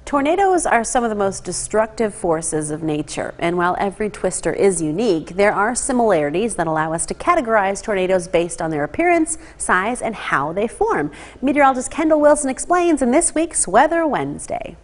Tornadoes are some of the most destructive forces of nature, and while every twister is unique, there are similarities that allow us to categorize tornadoes based on their appearance, size, and how they form. Meteorologist Kendall Wilson explains in this week's Weather Wednesday.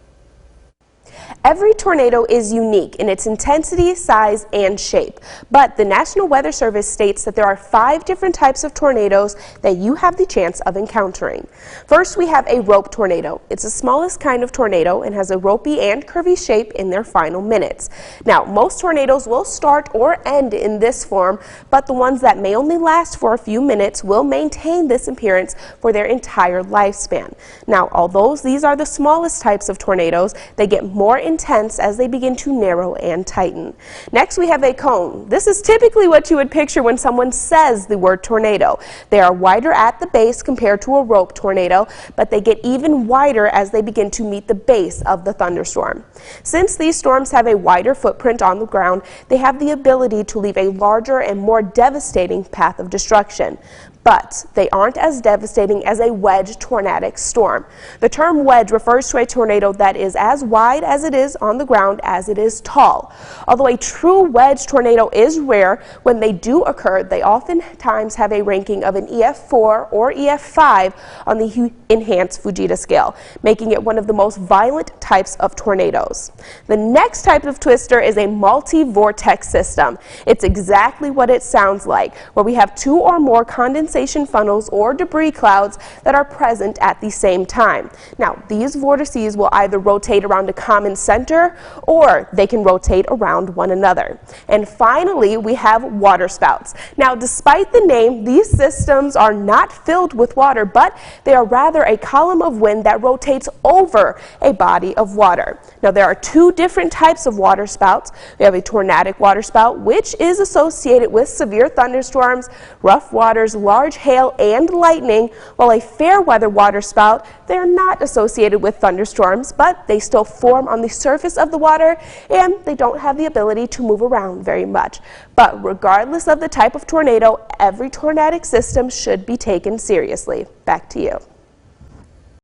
Every tornado is unique in its intensity, size, and shape, but the National Weather Service states that there are 5 different types of tornadoes that you have the chance of encountering. First, we have a rope tornado. It's the smallest kind of tornado and has a ropey and curvy shape in their final minutes. Now, most tornadoes will start or end in this form, but the ones that may only last for a few minutes will maintain this appearance for their entire lifespan. Now, although these are the smallest types of tornadoes, they get more intense as they begin to narrow and tighten. Next, we have a cone. This is typically what you would picture when someone says the word tornado. They are wider at the base compared to a rope tornado, but they get even wider as they begin to meet the base of the thunderstorm. Since these storms have a wider footprint on the ground, they have the ability to leave a larger and more devastating path of destruction. But they aren't as devastating as a wedge tornadic storm. The term wedge refers to a tornado that is as wide as it is on the ground as it is tall. Although a true wedge tornado is rare, when they do occur, they oftentimes have a ranking of an EF4 or EF5 on the enhanced Fujita scale, making it one of the most violent types of tornadoes. The next type of twister is a multi-vortex system. It's exactly what it sounds like, where we have 2 or more condensation funnels or debris clouds that are present at the same time. Now, these vortices will either rotate around a common center or they can rotate around one another. And finally, we have waterspouts. Now, despite the name, these systems are not filled with water, but they are rather a column of wind that rotates over a body of water. Now, there are 2 different types of waterspouts. We have a tornadic waterspout, which is associated with severe thunderstorms, rough waters, large hail, and lightning, while a fair weather waterspout, they are not associated with thunderstorms, but they still form on the surface of the water and they don't have the ability to move around very much. But regardless of the type of tornado, every tornadic system should be taken seriously. Back to you.